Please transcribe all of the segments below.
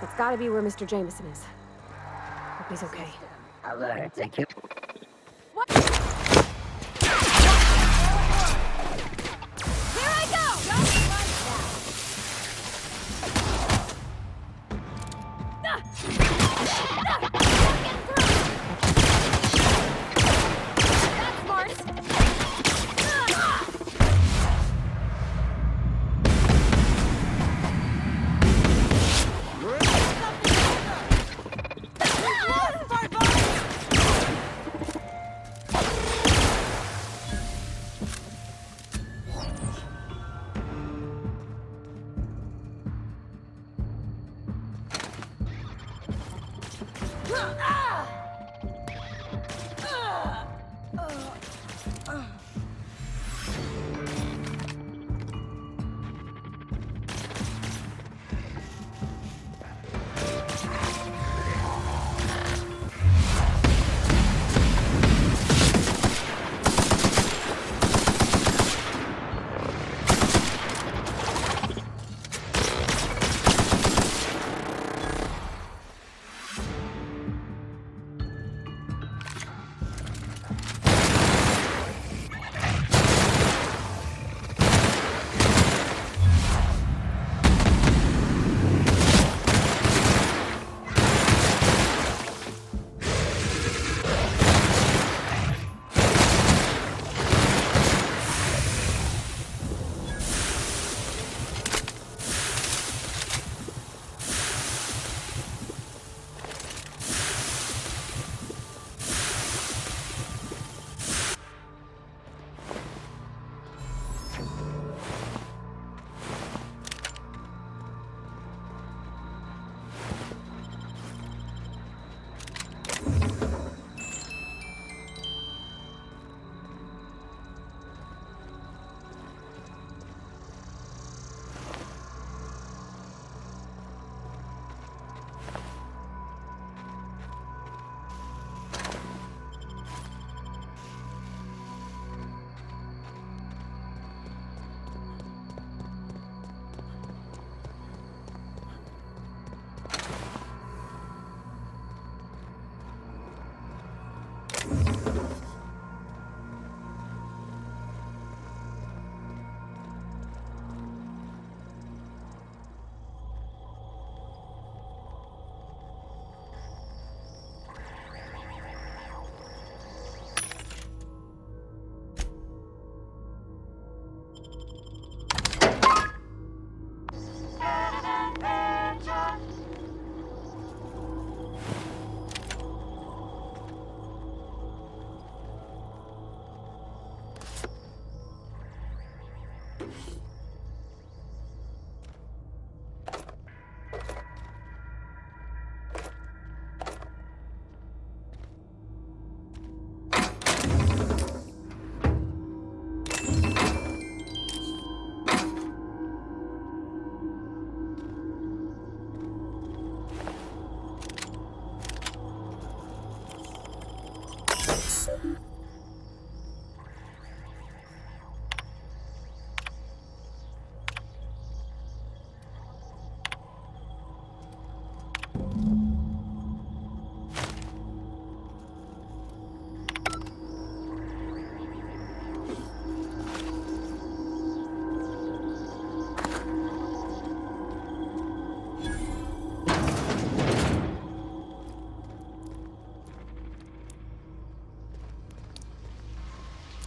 That's gotta be where Mr. Jameson is. Hope he's okay. Alert, thank you. What? Here I go! Just like that. That's smart.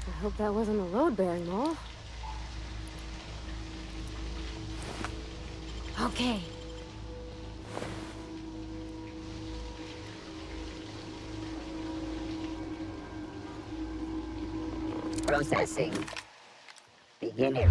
I hope that wasn't a load-bearing mole. Okay. Processing. Beginning.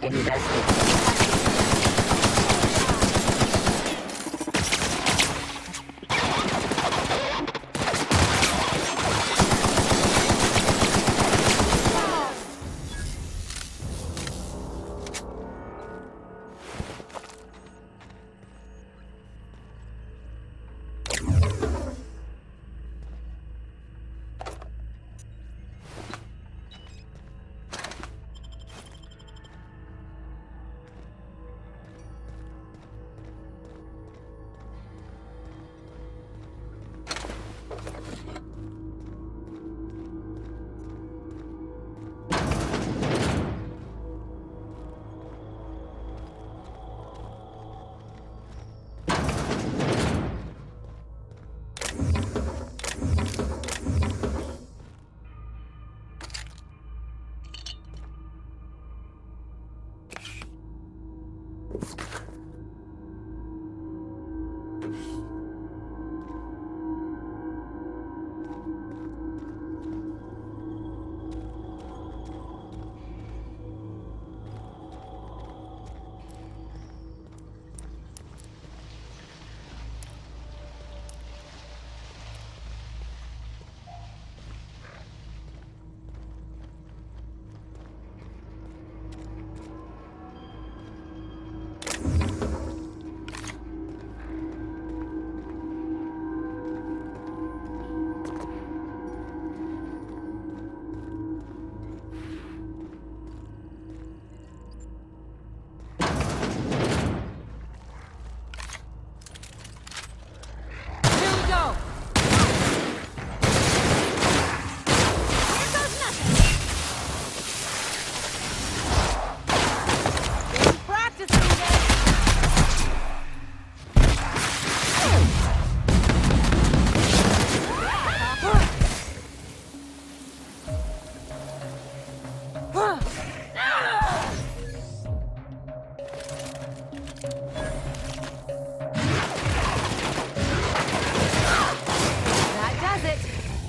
Investigate.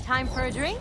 Time for a drink?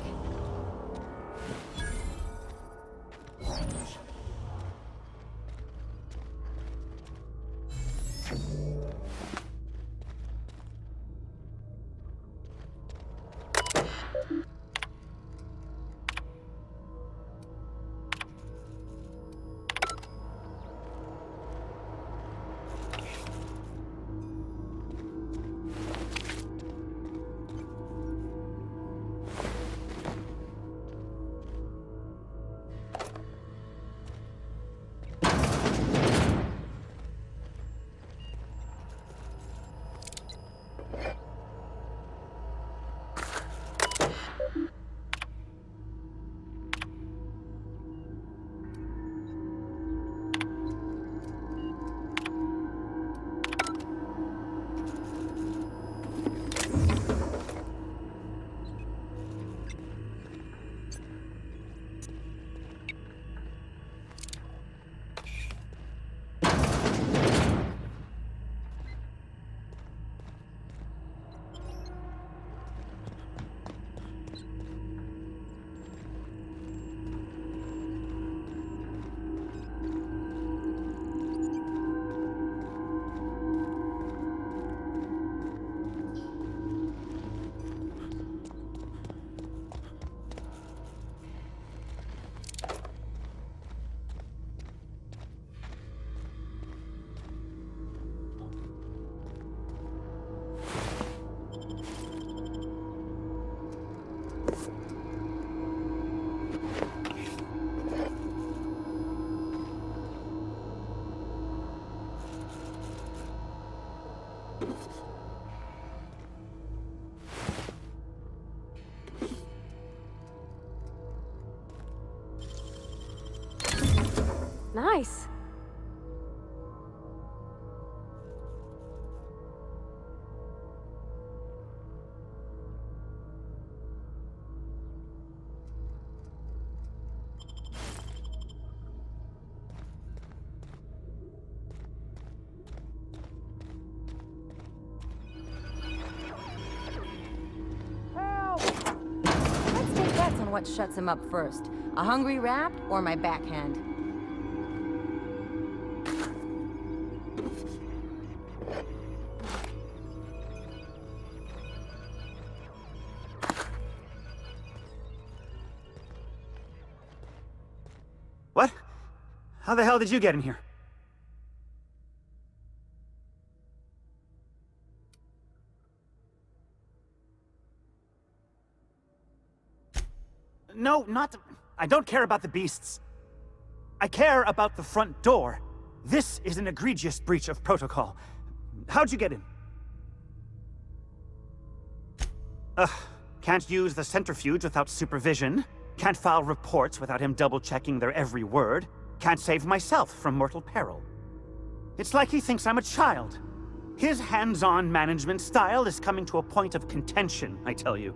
Nice. Let's take bets on what shuts him up first. A hungry rat or my backhand? What? How the hell did you get in here? No, not... I don't care about the beasts. I care about the front door. This is an egregious breach of protocol. How'd you get in? Ugh. Can't use the centrifuge without supervision. Can't file reports without him double-checking their every word. Can't save myself from mortal peril. It's like he thinks I'm a child. His hands-on management style is coming to a point of contention, I tell you.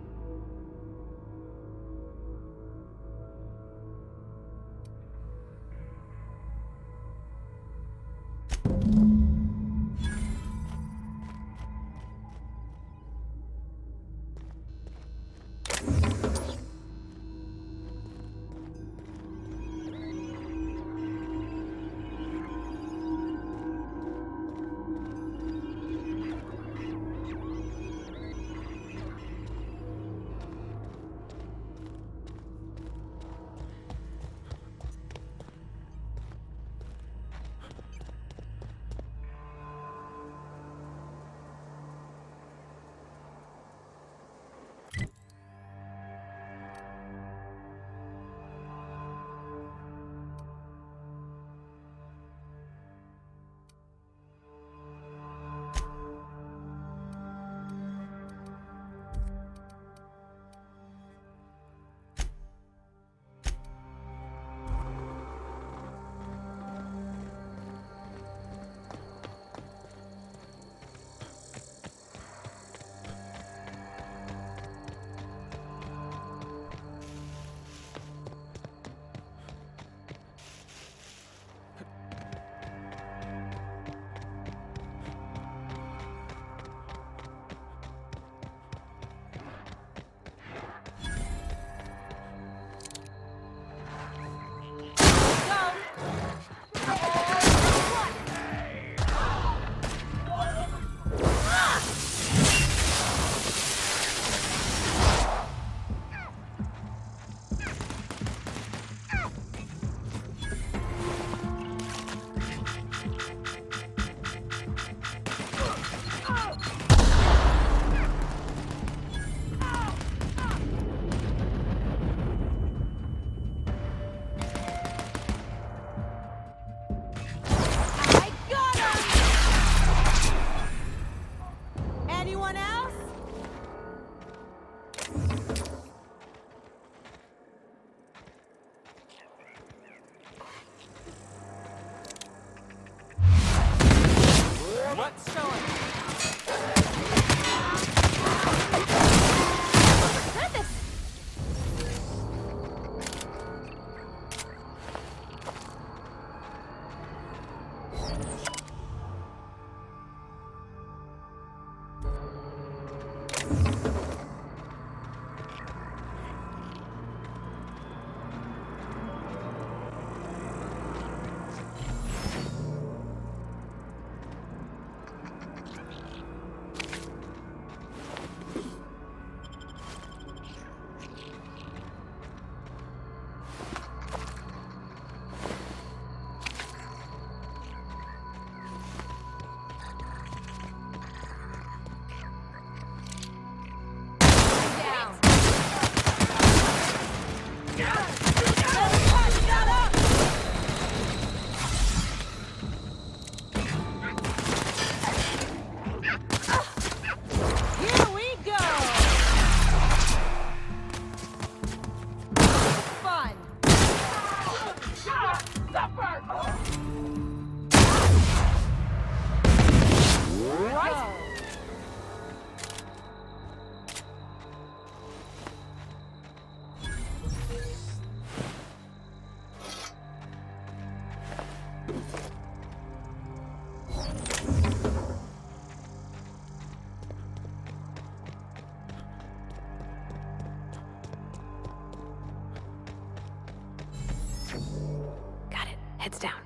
Heads down.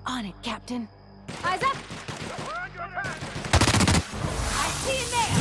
On it, Captain. Eyes up! I see you there!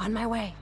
On my way.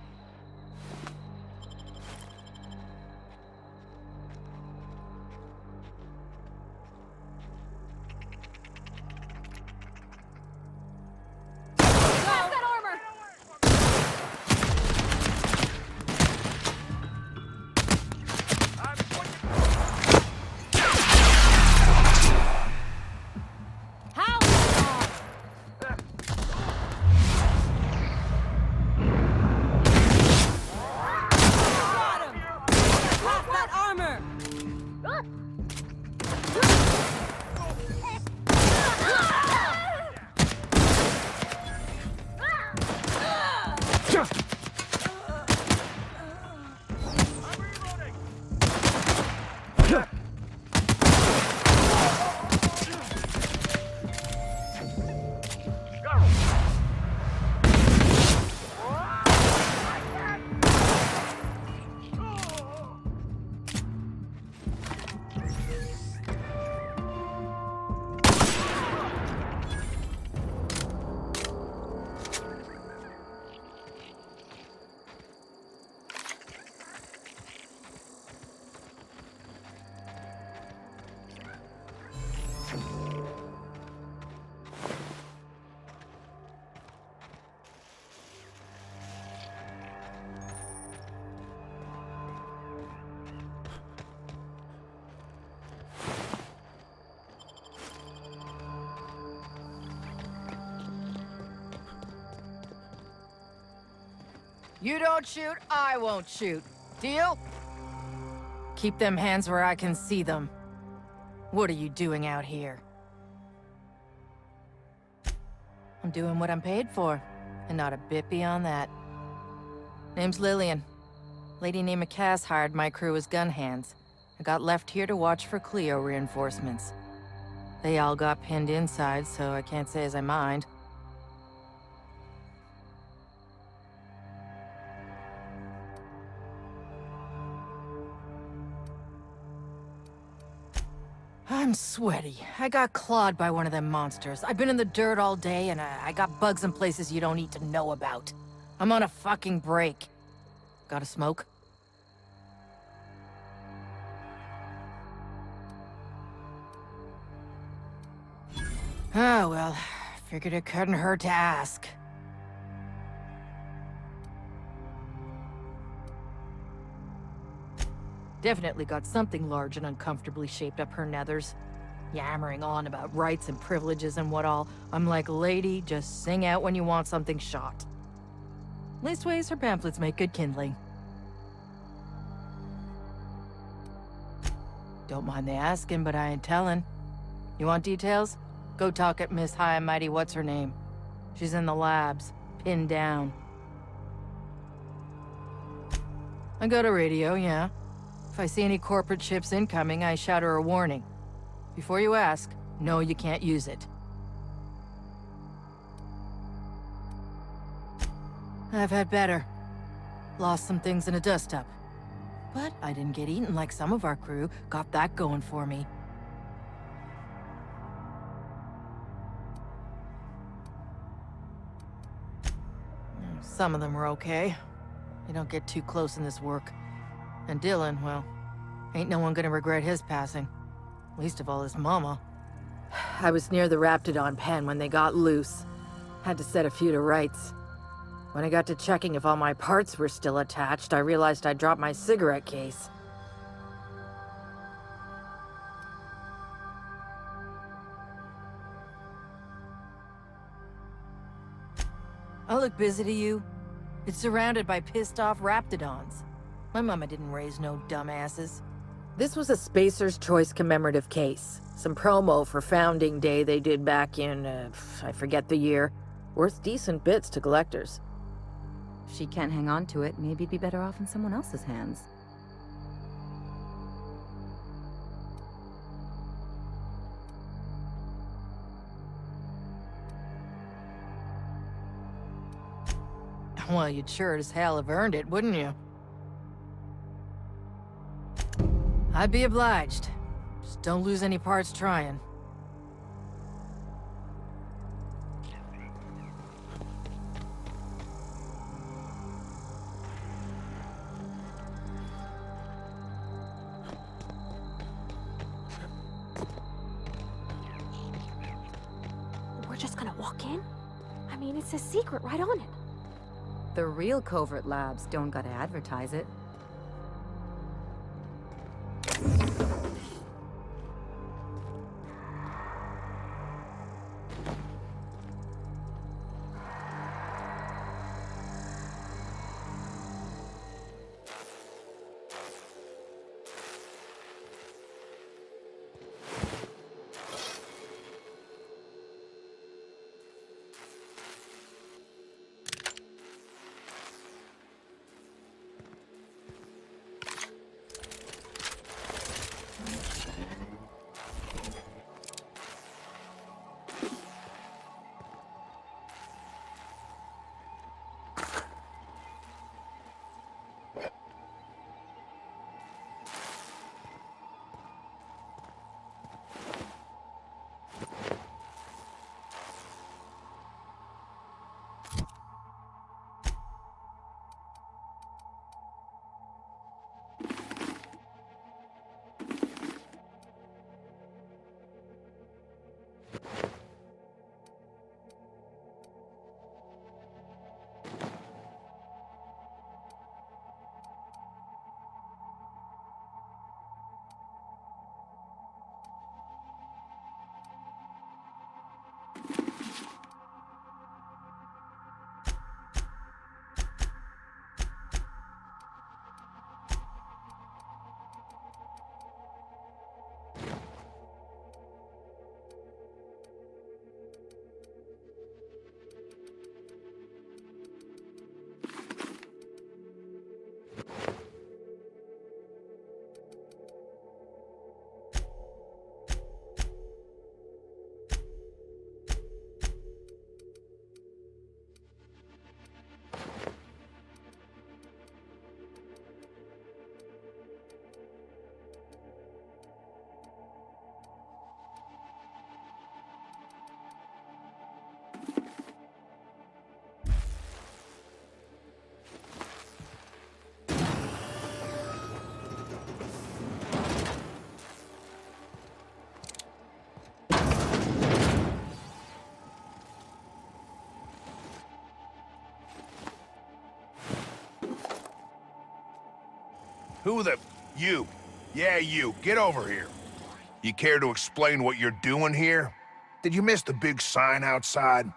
You don't shoot, I won't shoot. Deal? Keep them hands where I can see them. What are you doing out here? I'm doing what I'm paid for, and not a bit beyond that. Name's Lillian. Lady named Cass hired my crew as gun hands. I got left here to watch for Cleo reinforcements. They all got pinned inside, so I can't say as I mind. I'm sweaty. I got clawed by one of them monsters. I've been in the dirt all day, and I got bugs in places you don't need to know about. I'm on a fucking break. Got a smoke? Oh, well, figured it couldn't hurt to ask. Definitely got something large and uncomfortably shaped up her nethers. Yammering on about rights and privileges and what all. I'm like, lady, just sing out when you want something shot. Leastways, her pamphlets make good kindling. Don't mind the asking, but I ain't telling. You want details? Go talk at Miss High and Mighty What's-Her-Name. She's in the labs, pinned down. I got a radio, yeah. If I see any corporate ships incoming, I shout her a warning. Before you ask, no, you can't use it. I've had better. Lost some things in a dust-up. But I didn't get eaten like some of our crew. Got that going for me. Some of them were okay. You don't get too close in this work. And Dylan, well, ain't no one gonna regret his passing. Least of all his mama. I was near the Raptidon pen when they got loose. Had to set a few to rights. When I got to checking if all my parts were still attached, I realized I'd dropped my cigarette case. I look busy to you? It's surrounded by pissed-off Raptidons. My mama didn't raise no dumbasses. This was a Spacer's Choice commemorative case. Some promo for Founding Day they did back in, I forget the year. Worth decent bits to collectors. If she can't hang on to it, maybe it'd be better off in someone else's hands. Well, you'd sure as hell have earned it, wouldn't you? I'd be obliged. Just don't lose any parts trying. just gonna walk in? I mean, it's a secret right on it. The real covert labs don't gotta advertise it. Who the... You. Yeah, you. Get over here. You care to explain what you're doing here? Did you miss the big sign outside?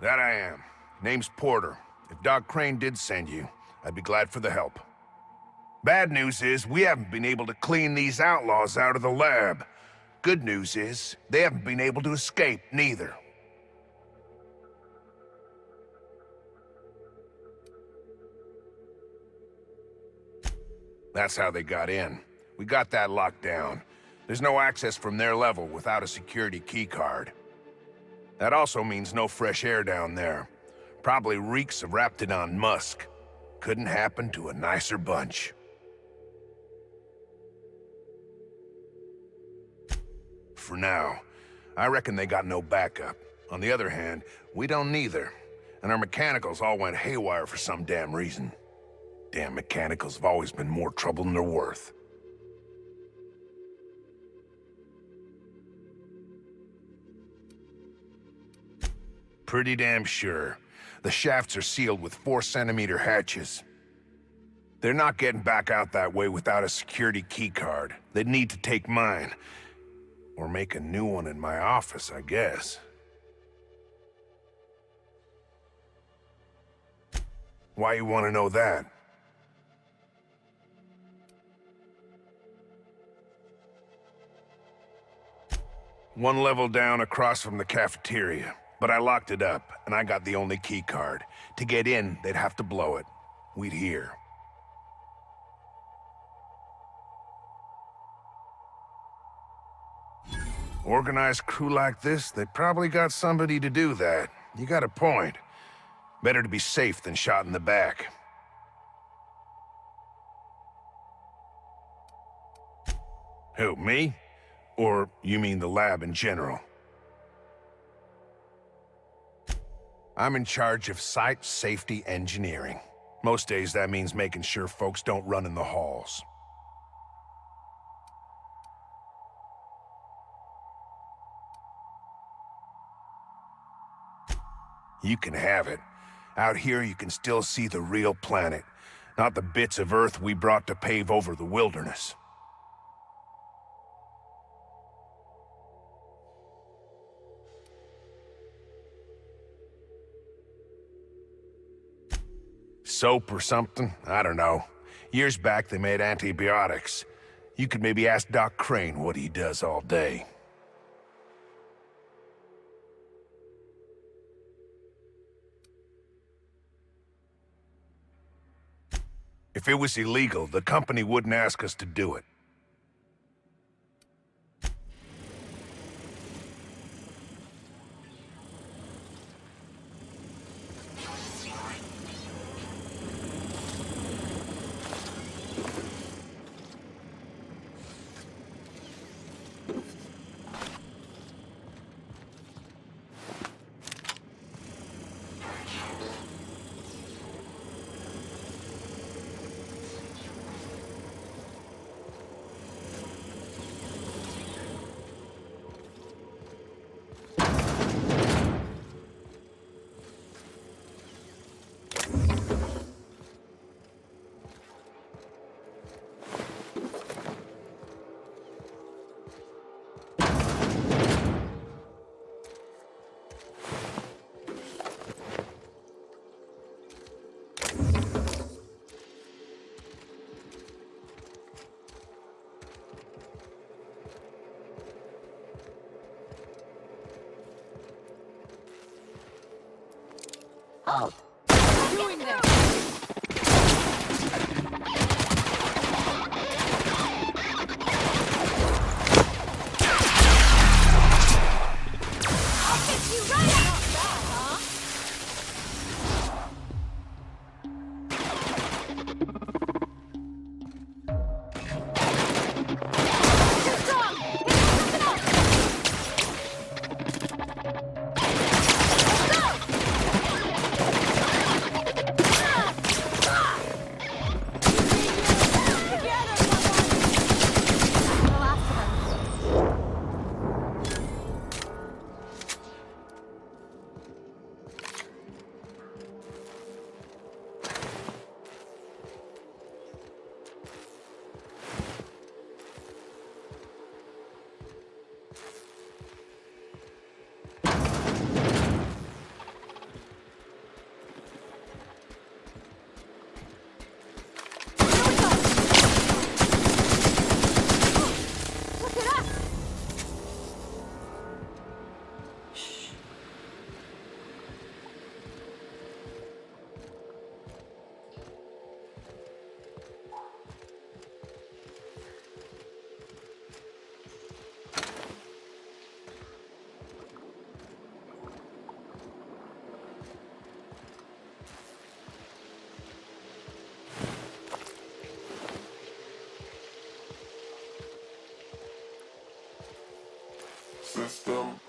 That I am. Name's Porter. If Doc Crane did send you, I'd be glad for the help. Bad news is, we haven't been able to clean these outlaws out of the lab. Good news is, they haven't been able to escape, neither. That's how they got in. We got that locked down. There's no access from their level without a security keycard. That also means no fresh air down there. Probably reeks of Raptidon musk. Couldn't happen to a nicer bunch. For now, I reckon they got no backup. On the other hand, we don't neither. And our mechanicals all went haywire for some damn reason. Damn mechanicals have always been more trouble than they're worth. Pretty damn sure. The shafts are sealed with 4-centimeter hatches. They're not getting back out that way without a security keycard. They'd need to take mine. Or make a new one in my office, I guess. Why you want to know that? One level down across from the cafeteria. But I locked it up, and I got the only key card. To get in, they'd have to blow it. We'd hear. Organized crew like this, they probably got somebody to do that. You got a point. Better to be safe than shot in the back. Who, me? Or you mean the lab in general? I'm in charge of site safety engineering. Most days that means making sure folks don't run in the halls. You can have it. Out here, you can still see the real planet, not the bits of Earth we brought to pave over the wilderness. Soap or something? I don't know. Years back, they made antibiotics. You could maybe ask Doc Crane what he does all day. If it was illegal, the company wouldn't ask us to do it. Halt. Doing this! I'll get you right out of that, huh? Too strong! Hit something else! System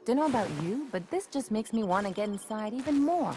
Don't know about you, but this just makes me want to get inside even more.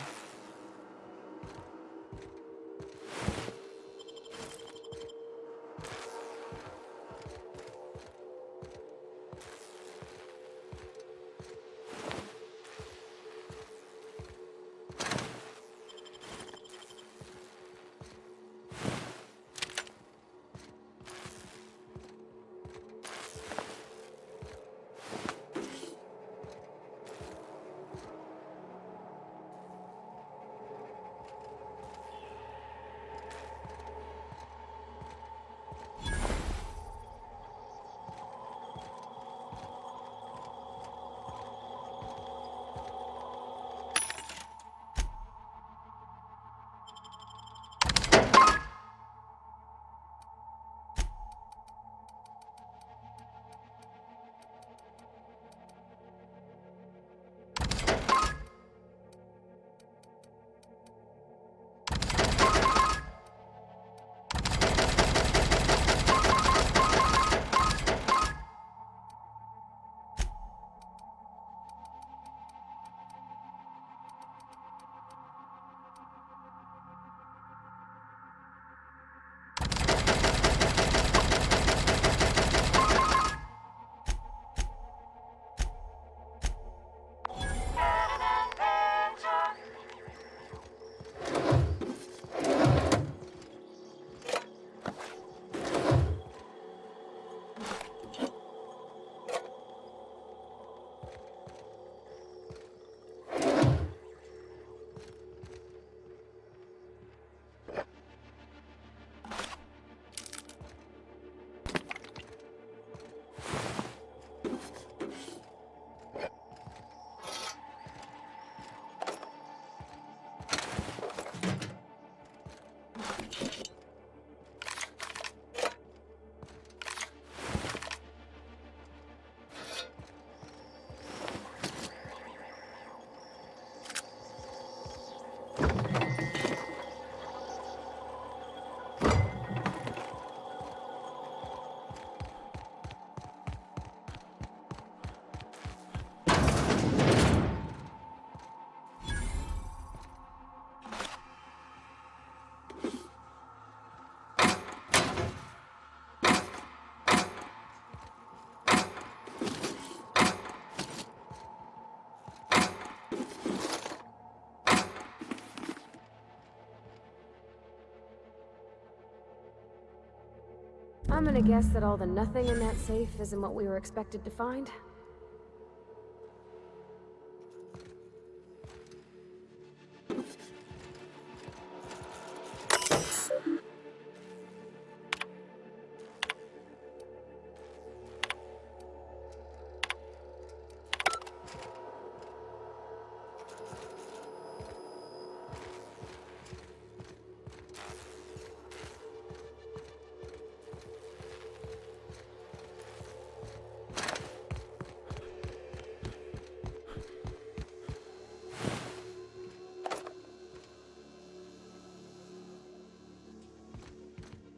I'm gonna guess that all the nothing in that safe isn't what we were expected to find.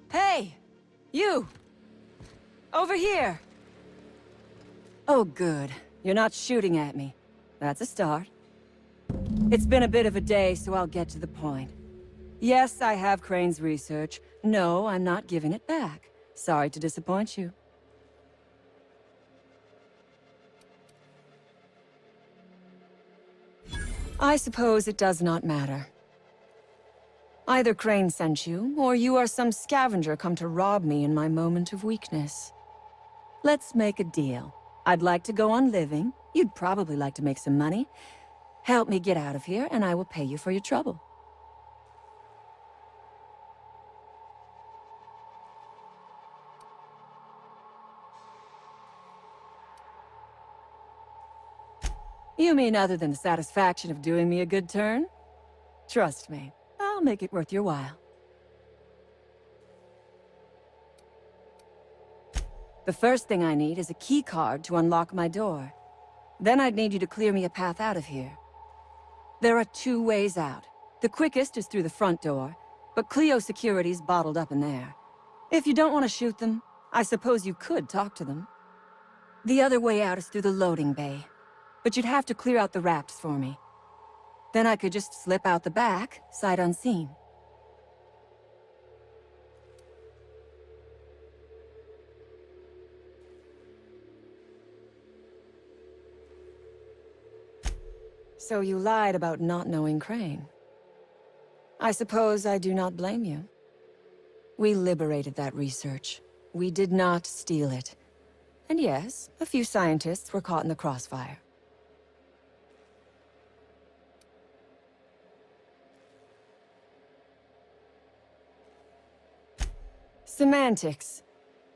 Hey! You! Over here! Oh, good. You're not shooting at me. That's a start. It's been a bit of a day, so I'll get to the point. Yes, I have Crane's research. No, I'm not giving it back. Sorry to disappoint you. I suppose it does not matter. Either Crane sent you, or you are some scavenger come to rob me in my moment of weakness. Let's make a deal. I'd like to go on living. You'd probably like to make some money. Help me get out of here, and I will pay you for your trouble. You mean other than the satisfaction of doing me a good turn? Trust me, I'll make it worth your while. The first thing I need is a key card to unlock my door. Then I'd need you to clear me a path out of here. There are 2 ways out. The quickest is through the front door, but Clio security's bottled up in there. If you don't want to shoot them, I suppose you could talk to them. The other way out is through the loading bay, but you'd have to clear out the rafts for me. Then I could just slip out the back, sight unseen. So you lied about not knowing Crane. I suppose I do not blame you. We liberated that research. We did not steal it. And yes, a few scientists were caught in the crossfire. Semantics.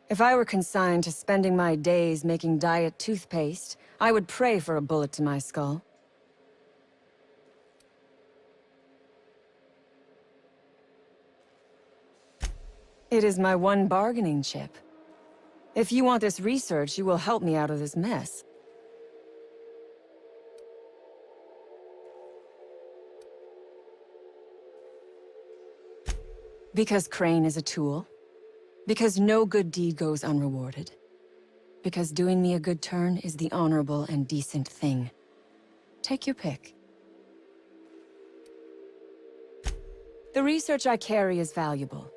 If I were consigned to spending my days making diet toothpaste, I would pray for a bullet to my skull. It is my one bargaining chip. If you want this research, you will help me out of this mess. Because Crane is a tool. Because no good deed goes unrewarded. Because doing me a good turn is the honorable and decent thing. Take your pick. The research I carry is valuable.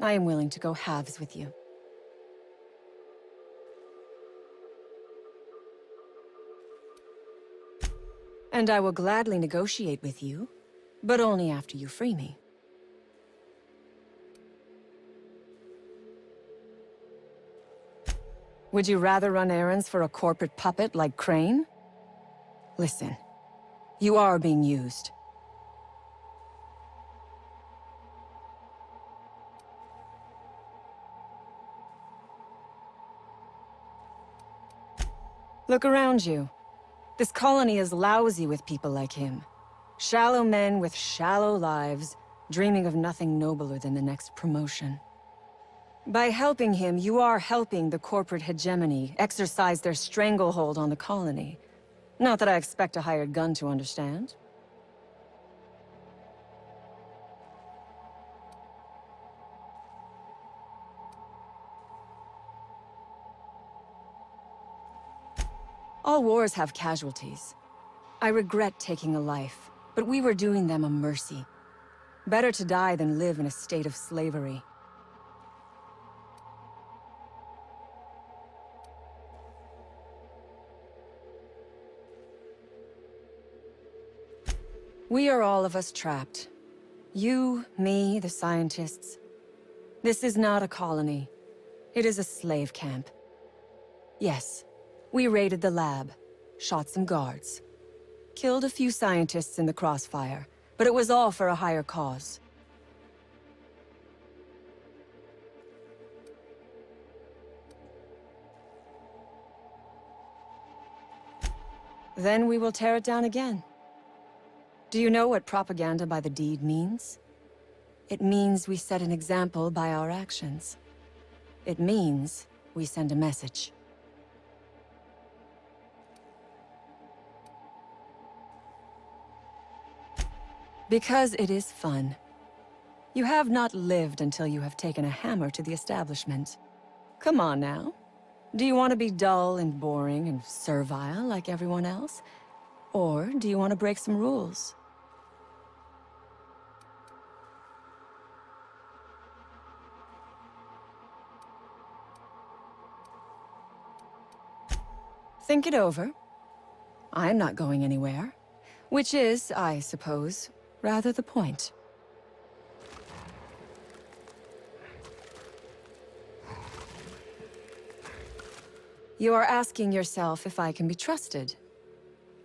I am willing to go halves with you. And I will gladly negotiate with you, but only after you free me. Would you rather run errands for a corporate puppet like Crane? Listen, you are being used. Look around you. This colony is lousy with people like him. Shallow men with shallow lives, dreaming of nothing nobler than the next promotion. By helping him, you are helping the corporate hegemony exercise their stranglehold on the colony. Not that I expect a hired gun to understand. All wars have casualties. I regret taking a life, but we were doing them a mercy. Better to die than live in a state of slavery. We are all of us trapped. You, me, the scientists. This is not a colony. It is a slave camp. Yes, we raided the lab, shot some guards, killed a few scientists in the crossfire, but it was all for a higher cause. Then we will tear it down again. Do you know what propaganda by the deed means? It means we set an example by our actions. It means we send a message. Because it is fun. You have not lived until you have taken a hammer to the establishment. Come on now. Do you want to be dull and boring and servile like everyone else? Or do you want to break some rules? Think it over. I'm not going anywhere. Which is, I suppose, rather the point. You are asking yourself if I can be trusted.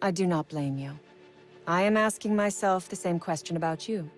I do not blame you. I am asking myself the same question about you.